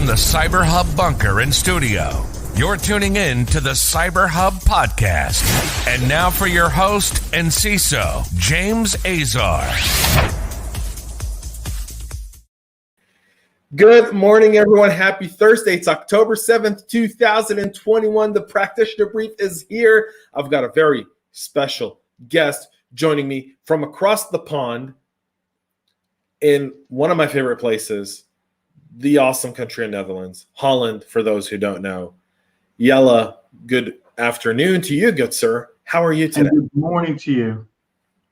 from the CyberHub bunker and studio, you're tuning in to the CyberHub podcast. And now for your host and CISO, James Azar. Good morning, everyone. Happy Thursday. It's October 7th, 2021. The Practitioner Brief is here. I've got a very special guest joining me from across the pond in one of my favorite places, the awesome country of Netherlands, Holland, for those who don't know. Jelle, good afternoon to you, good sir. How are you today? And good morning to you.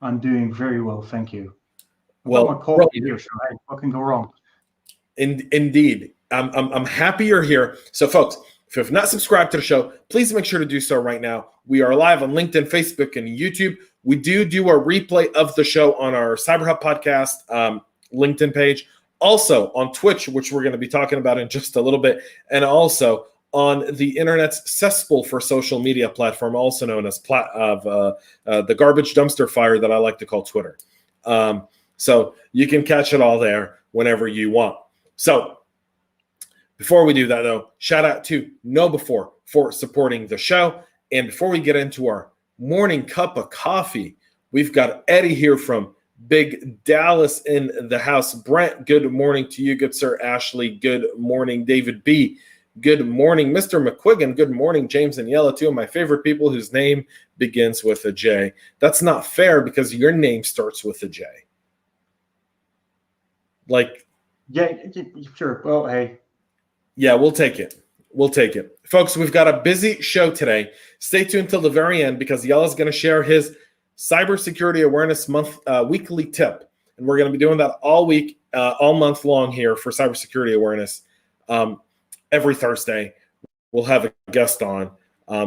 I'm doing very well, thank you. Well, my coffee here, so what can go wrong? Indeed. I'm happy you're here. So, folks, if you have not subscribed to the show, please make sure to do so right now. We are live on LinkedIn, Facebook, and YouTube. We do a replay of the show on our CyberHub podcast LinkedIn page. Also on Twitch, which we're going to be talking about in just a little bit, and also on the internet's cesspool for social media platform, also known as the garbage dumpster fire that I like to call Twitter. So you can catch it all there whenever you want. So before we do that, though, shout out to KnowBe4 for supporting the show. And before we get into our morning cup of coffee, we've got Eddie here from Big Dallas in the house. Brent, good morning to you, good sir. Ashley, good morning. David B., good morning. Mr. McQuiggan, good morning. James and Jelle, two of my favorite people whose name begins with a J. That's not fair because your name starts with a J. Yeah, sure. Well, hey. Yeah, we'll take it. We'll take it. Folks, we've got a busy show today. Stay tuned till the very end because Jelle's going to share his Cybersecurity Awareness Month weekly tip. And we're going to be doing that all week, all month long here for Cybersecurity Awareness. Every Thursday, we'll have a guest on.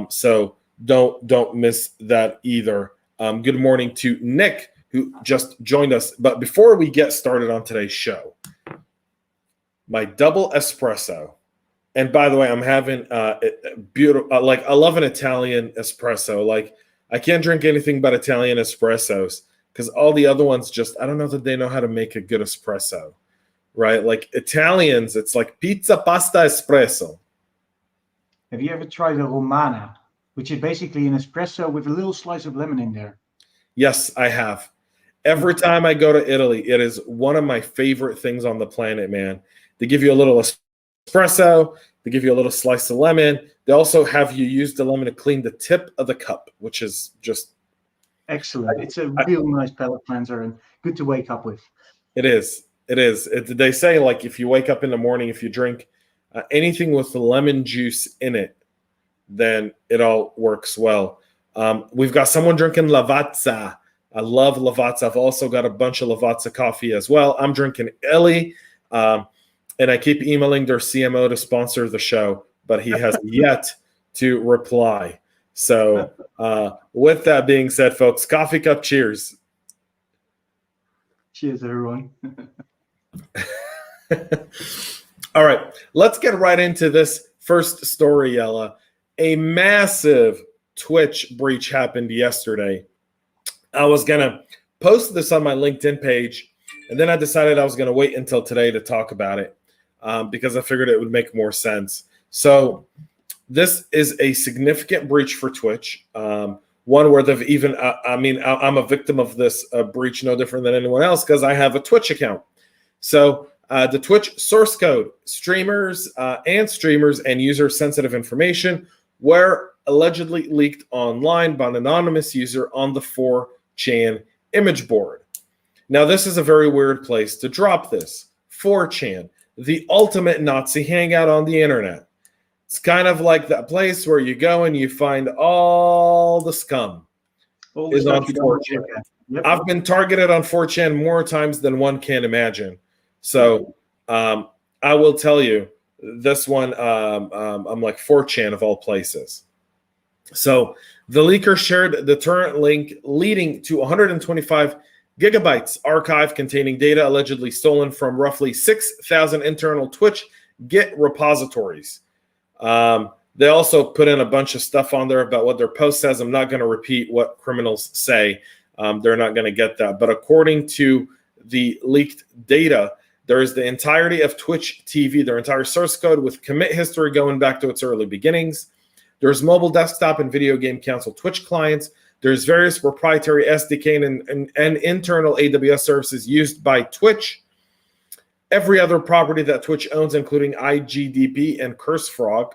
So don't miss that either. Good morning to Nick, who just joined us. But before we get started on today's show, my double espresso. And by the way, I'm having beautiful, I love an Italian espresso. I can't drink anything but Italian espressos because all the other ones I don't know that they know how to make a good espresso, right? Like Italians, it's like pizza, pasta, espresso. Have you ever tried a Romana, which is basically an espresso with a little slice of lemon in there? Yes, I have. Every time I go to Italy, it is one of my favorite things on the planet, man. They give you a little espresso. They give you a little slice of lemon. They also have you use the lemon to clean the tip of the cup, which is just excellent. It's a real nice palate cleanser and good to wake up with. It is. They say if you wake up in the morning, if you drink anything with lemon juice in it, then it all works well. We've got someone drinking Lavazza. I love Lavazza. I've also got a bunch of Lavazza coffee as well. I'm drinking Illy. And I keep emailing their CMO to sponsor the show, but he has yet to reply. So with that being said, folks, coffee cup cheers. Cheers, everyone. All right, let's get right into this first story, Jelle. A massive Twitch breach happened yesterday. I was going to post this on my LinkedIn page, and then I decided I was going to wait until today to talk about it. Because I figured it would make more sense. So this is a significant breach for Twitch. One where they've even, I'm a victim of this breach no different than anyone else because I have a Twitch account. So the Twitch source code, streamers and user-sensitive information were allegedly leaked online by an anonymous user on the 4chan image board. Now, this is a very weird place to drop this. 4chan. The ultimate Nazi hangout on the internet. It's kind of like that place where you go and you find all the scum is on 4chan. Yep. I've been targeted on 4chan more times than one can imagine. So I will tell you, this one, I'm like 4chan of all places. So the leaker shared the torrent link leading to 125 gigabytes archive containing data allegedly stolen from roughly 6,000 internal Twitch Git repositories. They also put in a bunch of stuff on there about what their post says. I'm not going to repeat what criminals say. They're not going to get that. But according to the leaked data, There is the entirety of Twitch TV, their entire source code with commit history going back to its early beginnings. There's mobile, desktop, and video game console Twitch clients. There's various proprietary SDK and internal AWS services used by Twitch. Every other property that Twitch owns, including IGDP and CurseForge,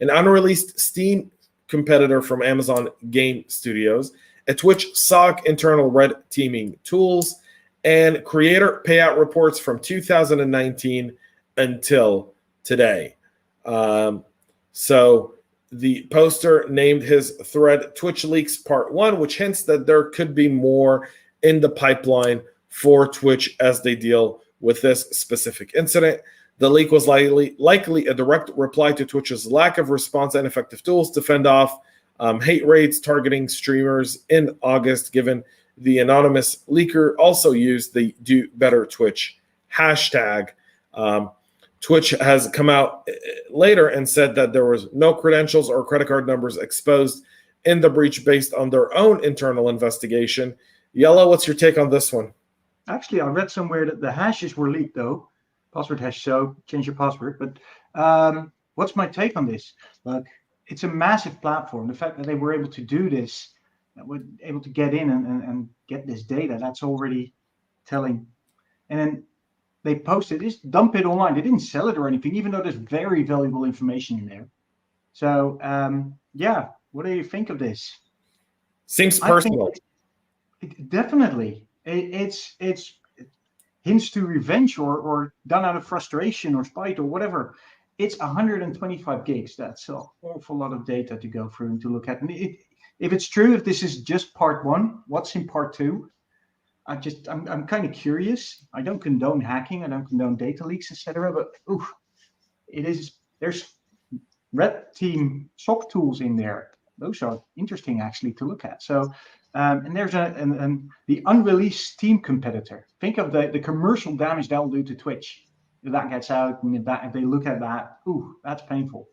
an unreleased Steam competitor from Amazon Game Studios, a Twitch SOC internal red teaming tools, and creator payout reports from 2019 until today. So the poster named his thread Twitch Leaks Part 1, which hints that there could be more in the pipeline for Twitch as they deal with this specific incident. The leak was likely a direct reply to Twitch's lack of response and effective tools to fend off hate raids targeting streamers in August, given the anonymous leaker also used the Do Better Twitch hashtag. Twitch has come out later and said that there was no credentials or credit card numbers exposed in the breach based on their own internal investigation. Jelle, what's your take on this one? Actually, I read somewhere that the hashes were leaked, though. Password hash, so change your password. But what's my take on this? Look, it's a massive platform. The fact that they were able to do this, that were able to get in and get this data, that's already telling. And then they posted this, dump it online. They didn't sell it or anything, even though there's very valuable information in there. So, yeah, what do you think of this? Seems personal. Definitely. It's hints to revenge or done out of frustration or spite or whatever. It's 125 gigs. That's an awful lot of data to go through and to look at. And if it's true, if this is just part one, what's in part two? I'm kind of curious. I don't condone hacking. I don't condone data leaks, etc. But there's red team SOC tools in there. Those are interesting actually to look at. So. And there's the unreleased Steam competitor. Think of the commercial damage that will do to Twitch. If that gets out and if they look at that, that's painful.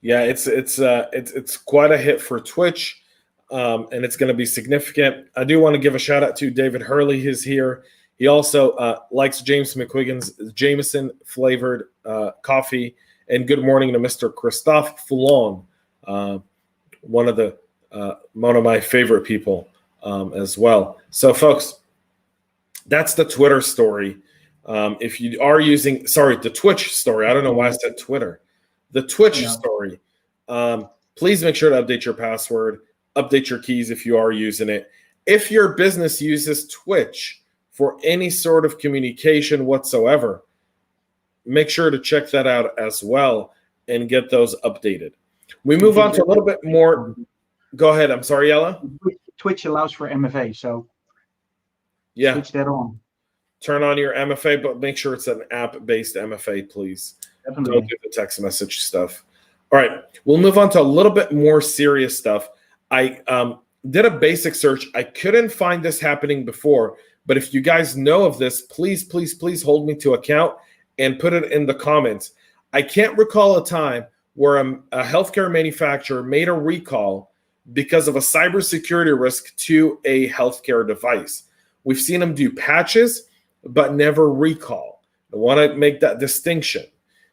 Yeah, it's quite a hit for Twitch, and it's going to be significant. I do want to give a shout out to David Hurley, who's here. He also likes James McQuiggan's Jameson flavored coffee. And good morning to Mr. Christophe Foulon, one of my favorite people as well. So, folks, that's the Twitter story. If you are using, the Twitch story. I don't know why I said Twitter. The Twitch story. Please make sure to update your password, update your keys if you are using it. If your business uses Twitch for any sort of communication whatsoever, make sure to check that out as well and get those updated. We move on to a little bit more. Go ahead. I'm sorry, Jelle. Twitch allows for MFA, so switch that on. Turn on your MFA, but make sure it's an app-based MFA, please. Definitely. Don't do the text message stuff. All right. We'll move on to a little bit more serious stuff. I did a basic search. I couldn't find this happening before, but if you guys know of this, please, please, please hold me to account and put it in the comments. I can't recall a time where a healthcare manufacturer made a recall because of a cybersecurity risk to a healthcare device. We've seen them do patches, but never recall. I want to make that distinction.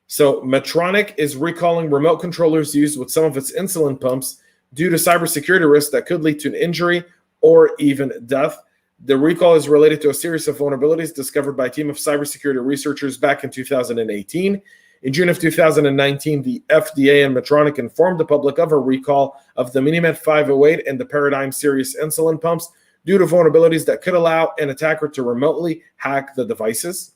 So Medtronic is recalling remote controllers used with some of its insulin pumps due to cybersecurity risks that could lead to an injury or even death. The recall is related to a series of vulnerabilities discovered by a team of cybersecurity researchers back in 2018. In June of 2019, the FDA and Medtronic informed the public of a recall of the Minimed 508 and the Paradigm series insulin pumps due to vulnerabilities that could allow an attacker to remotely hack the devices.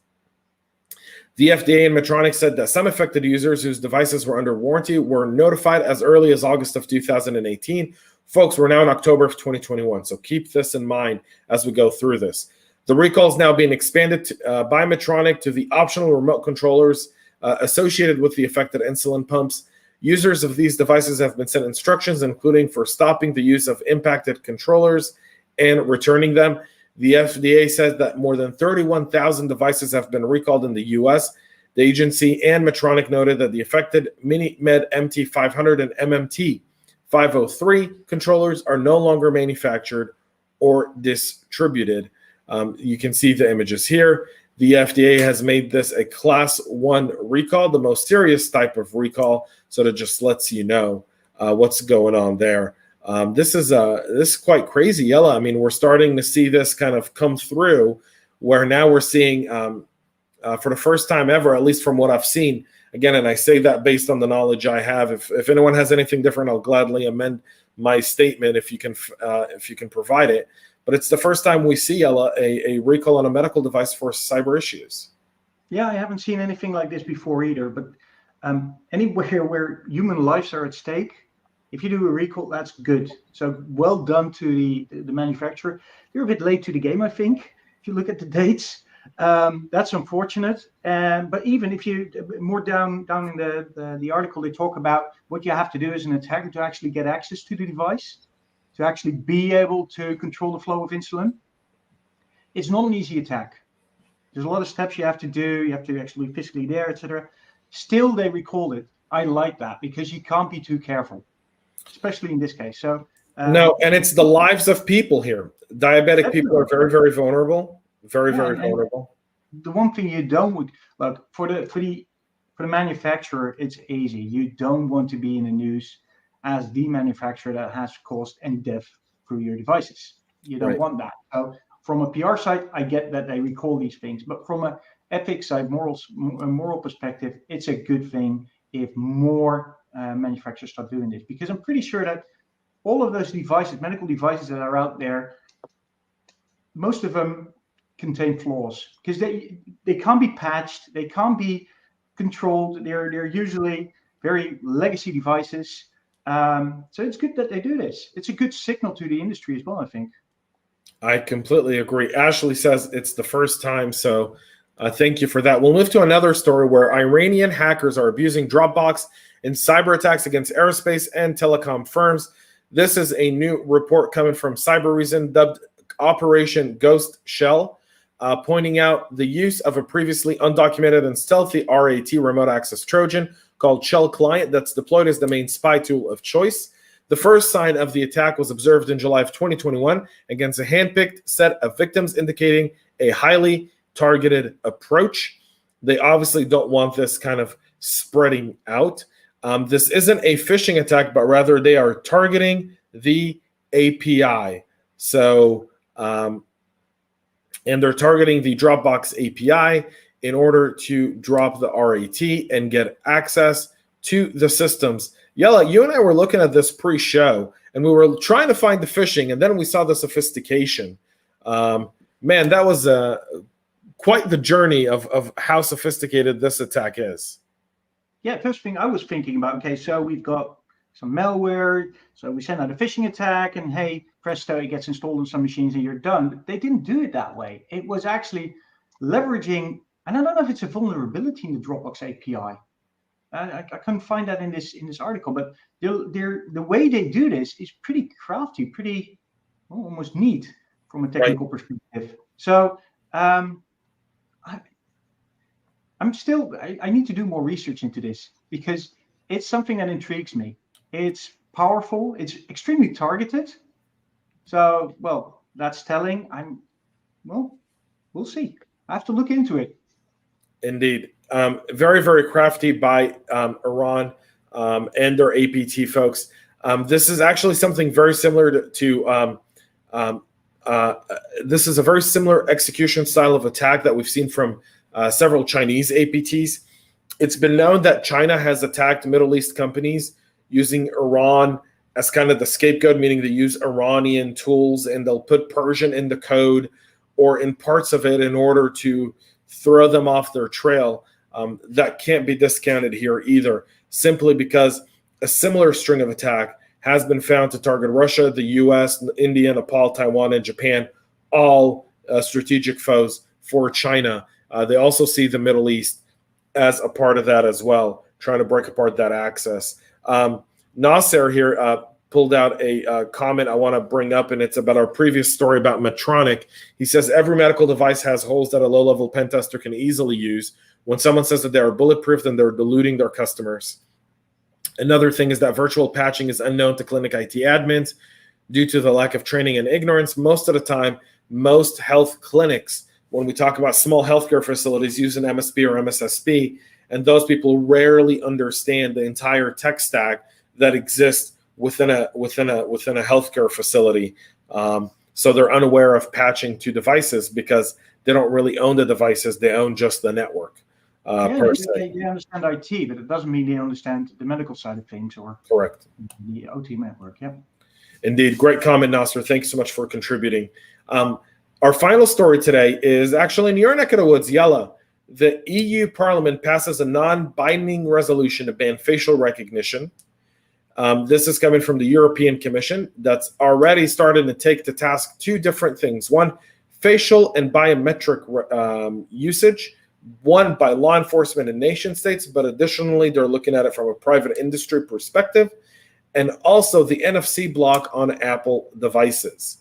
The FDA and Medtronic said that some affected users whose devices were under warranty were notified as early as August of 2018. Folks, we're now in October of 2021, so keep this in mind as we go through this. The recall is now being expanded by Medtronic to the optional remote controllers associated with the affected insulin pumps. Users of these devices have been sent instructions, including for stopping the use of impacted controllers and returning them. The FDA says that more than 31,000 devices have been recalled in the U.S. The agency and Medtronic noted that the affected Minimed MT500 and MMT 503 controllers are no longer manufactured or distributed. You can see the images here. The FDA has made this a class 1 recall, the most serious type of recall. So that just lets you know what's going on there. This is quite crazy, Jelle. I mean, we're starting to see this kind of come through, where now we're seeing for the first time ever, at least from what I've seen. Again, and I say that based on the knowledge I have. If anyone has anything different, I'll gladly amend my statement if you can provide it. But it's the first time we see a recall on a medical device for cyber issues. Yeah, I haven't seen anything like this before either. But anywhere where human lives are at stake, if you do a recall, that's good. So well done to the manufacturer. They're a bit late to the game, I think, if you look at the dates. That's unfortunate. But even if you more down in the article, they talk about what you have to do as an attacker to actually get access to the device, to actually be able to control the flow of insulin. It's not an easy attack. There's a lot of steps you have to do. You have to actually be physically there, etc. Still, they recalled it. I like that because you can't be too careful, especially in this case. So no, and it's the lives of people here. Diabetic people are very, very vulnerable. Very vulnerable. The one thing you don't look for the manufacturer, it's easy. You don't want to be in the news as the manufacturer that has caused any death through your devices. You don't want that. So from a PR side, I get that they recall these things, but from an ethics side, a moral perspective, it's a good thing if more manufacturers start doing this, because I'm pretty sure that all of those devices, medical devices that are out there, most of them contain flaws because they can't be patched, they can't be controlled. They're usually very legacy devices. So it's good that they do this. It's a good signal to the industry as well, I think. I completely agree. Ashley says it's the first time, so thank you for that. We'll move to another story where Iranian hackers are abusing Dropbox in cyber attacks against aerospace and telecom firms. This is a new report coming from Cyber dubbed Operation Ghost Shell, pointing out the use of a previously undocumented and stealthy RAT remote access Trojan called Shell Client that's deployed as the main spy tool of choice. The first sign of the attack was observed in July of 2021 against a handpicked set of victims, indicating a highly targeted approach. They obviously don't want this kind of spreading out. This isn't a phishing attack, but rather they are targeting the API. So, and they're targeting the Dropbox API in order to drop the RAT and get access to the systems. Jelle, you and I were looking at this pre-show, and we were trying to find the phishing, and then we saw the sophistication. Man, that was quite the journey of how sophisticated this attack is. Yeah, first thing I was thinking about, okay, so we've got some malware, so we send out a phishing attack, and hey, presto, it gets installed on some machines and you're done. But they didn't do it that way. It was actually leveraging, and I don't know if it's a vulnerability in the Dropbox API. I couldn't find that in this article, but the way they do this is pretty crafty, pretty almost neat from a technical perspective. So I need to do more research into this because it's something that intrigues me. It's powerful. It's extremely targeted. So, well, that's telling. We'll see. I have to look into it. Indeed. Very, very crafty by Iran and their APT folks. This is actually something very similar to this is a very similar execution style of attack that we've seen from several Chinese APTs. It's been known that China has attacked Middle East companies using Iran as kind of the scapegoat, meaning they use Iranian tools and they'll put Persian in the code or in parts of it in order to throw them off their trail. That can't be discounted here either, simply because a similar string of attack has been found to target Russia, the US, India, Nepal, Taiwan, and Japan, all strategic foes for China. They also see the Middle East as a part of that as well, trying to break apart that access. Nasser here pulled out a comment I want to bring up, and it's about our previous story about Medtronic. He says, every medical device has holes that a low-level pen tester can easily use. When someone says that they are bulletproof, then they're deluding their customers. Another thing is that virtual patching is unknown to clinic IT admins. due to the lack of training and ignorance. Most of the time, most health clinics, when we talk about small healthcare facilities, use an MSP or MSSP, and those people rarely understand the entire tech stack that exists within a healthcare facility. So they're unaware of patching to devices because they don't really own the devices; they own just the network. Per se. They understand IT, but it doesn't mean they understand the medical side of things or Correct. the OT network. Yeah. Indeed. Great comment, Nasser. Thanks so much for contributing. Our final story today is actually in your neck of the woods, Jelle. The EU Parliament passes a non-binding resolution to ban facial recognition. This is coming from the European Commission that's already started to take to task two different things. One, facial and biometric usage, one by law enforcement in nation states, but additionally, they're looking at it from a private industry perspective, and also the NFC block on Apple devices.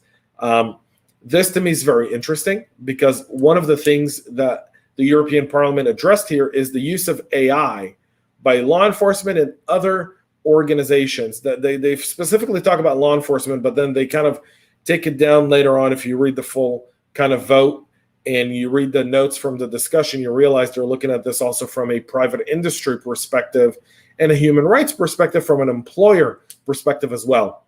This to me is very interesting because one of the things that the European Parliament addressed here is the use of AI by law enforcement and other organizations. That they specifically talk about law enforcement, but then they kind of take it down later on. If you read the full kind of vote and you read the notes from the discussion, you realize they're looking at this also from a private industry perspective and a human rights perspective, from an employer perspective as well.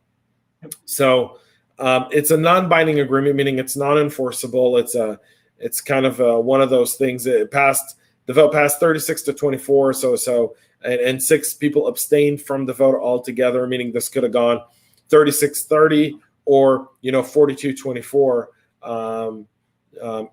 So it's a non-binding agreement, meaning it's non-enforceable. It's kind of one of those things. The vote passed 36-24, and 6 people abstained from the vote altogether, meaning this could have gone 36-30 or 42-24,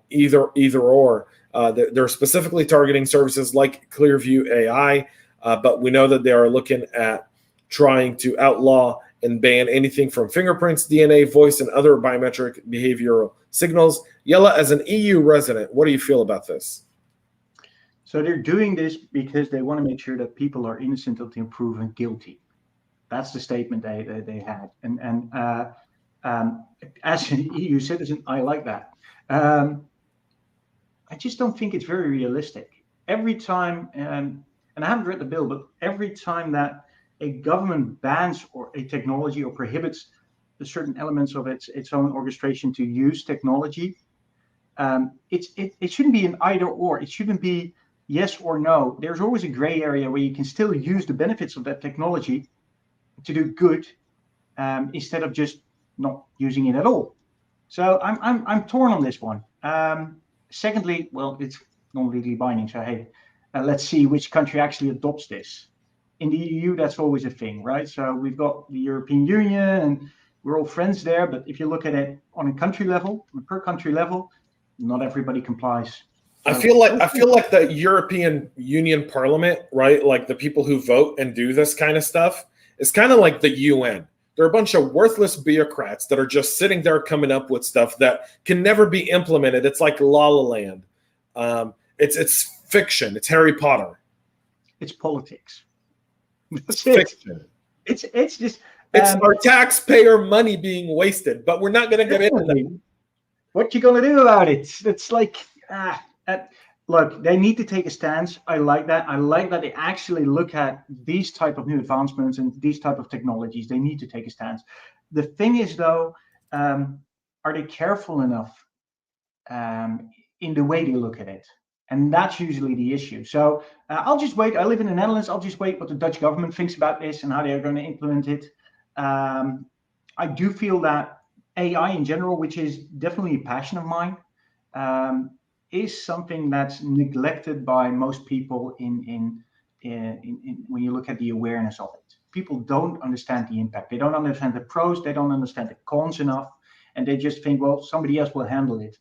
either or. They're specifically targeting services like Clearview AI, but we know that they are looking at trying to outlaw and ban anything from fingerprints, DNA, voice, and other biometric behavioral signals. Jelle, as an EU resident, what do you feel about this? So they're doing this because they want to make sure that people are innocent until proven guilty. That's the statement they had. And as an EU citizen, I like that. I just don't think it's very realistic. Every time, and I haven't read the bill, but every time that a government bans or a technology or prohibits the certain elements of its own orchestration to use technology, it shouldn't be an either or. It shouldn't be yes or no. There's always a gray area where you can still use the benefits of that technology to do good, instead of just not using it at all. So I'm torn on this one. Secondly, well, it's non-legally binding, so hey, let's see which country actually adopts this. In the EU, that's always a thing, right? So we've got the European Union, and we're all friends there. But if you look at it on a country level, on a per country level, not everybody complies. I feel like the European Union Parliament, right? Like the people who vote and do this kind of stuff, is kind of like the UN. They're a bunch of worthless bureaucrats that are just sitting there coming up with stuff that can never be implemented. It's like La La Land. It's fiction. It's Harry Potter. It's politics. It's fiction. It's just it's our taxpayer money being wasted, but we're not going to get into that. What you going to do about it? It's like, look, they need to take a stance. I like that. I like that they actually look at these type of new advancements and these type of technologies. They need to take a stance. The thing is, though, are they careful enough in the way they look at it? And that's usually the issue. So I'll just wait. I live in the Netherlands. I'll just wait what the Dutch government thinks about this and how they're going to implement it. I do feel that AI in general, which is definitely a passion of mine, is something that's neglected by most people in when you look at the awareness of it. People don't understand the impact. They don't understand the pros. They don't understand the cons enough. And they just think, well, somebody else will handle it.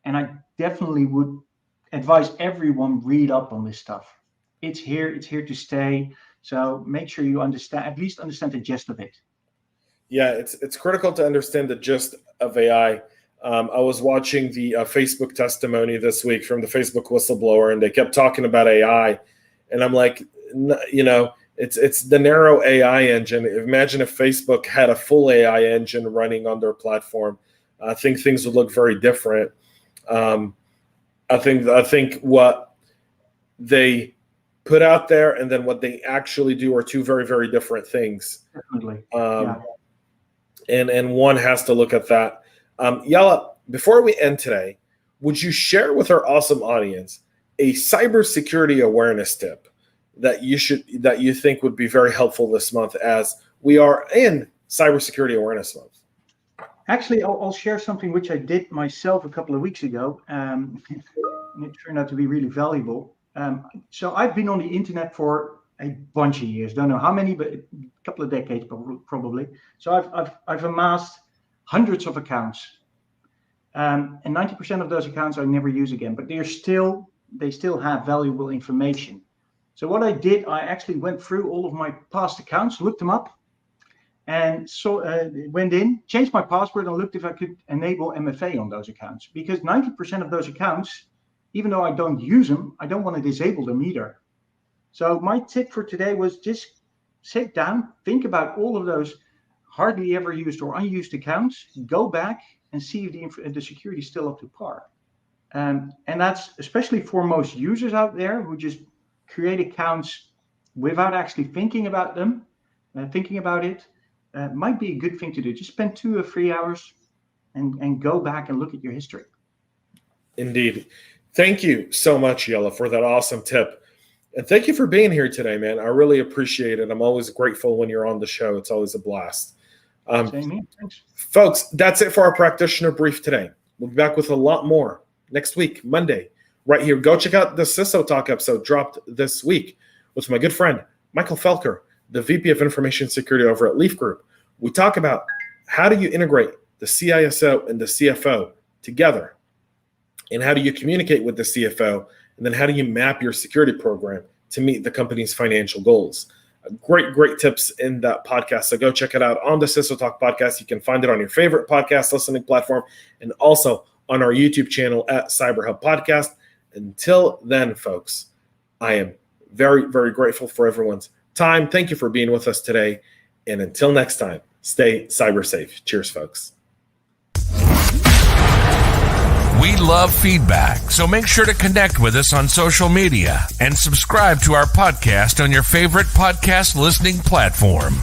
And I definitely would advise everyone read up on this stuff. It's here to stay. So make sure you at least understand the gist of it. Yeah, it's critical to understand the gist of AI. I was watching the Facebook testimony this week from the Facebook whistleblower, and they kept talking about AI, and I'm like, it's the narrow AI engine. Imagine if Facebook had a full AI engine running on their platform. I think things would look very different. I think what they put out there and then what they actually do are two very, very different things. Definitely. and one has to look at that. Jelle, before we end today, would you share with our awesome audience a cybersecurity awareness tip that you think would be very helpful this month, as we are in Cybersecurity Awareness Month? Actually, I'll share something which I did myself a couple of weeks ago, and it turned out to be really valuable. So I've been on the internet for a bunch of years. Don't know how many, but a couple of decades probably. So I've amassed hundreds of accounts, and 90% of those accounts I never use again. But they still have valuable information. So what I did, I actually went through all of my past accounts, looked them up, and went in, changed my password, and looked if I could enable MFA on those accounts. Because 90% of those accounts, even though I don't use them, I don't want to disable them either. So my tip for today was just sit down, think about all of those hardly ever used or unused accounts, go back and see if the security is still up to par. And that's especially for most users out there who just create accounts without actually thinking about them, thinking about it. Might be a good thing to do. Just spend 2 or 3 hours and go back and look at your history. Indeed. Thank you so much, Jelle, for that awesome tip. And thank you for being here today, man. I really appreciate it. I'm always grateful when you're on the show. It's always a blast. Same here. Thanks. Folks, that's it for our Practitioner Brief today. We'll be back with a lot more next week, Monday, right here. Go check out the CISO Talk episode dropped this week with my good friend, Michael Felker, the VP of Information Security over at Leaf Group. We talk about how do you integrate the CISO and the CFO together, and how do you communicate with the CFO, and then how do you map your security program to meet the company's financial goals. Great tips in that podcast. So go check it out on the CISO Talk podcast. You can find it on your favorite podcast listening platform and also on our YouTube channel at CyberHub Podcast. Until then, folks, I am very, very grateful for everyone's time. Thank you for being with us today. And until next time, stay cyber safe. Cheers, folks. We love feedback, so make sure to connect with us on social media and subscribe to our podcast on your favorite podcast listening platform.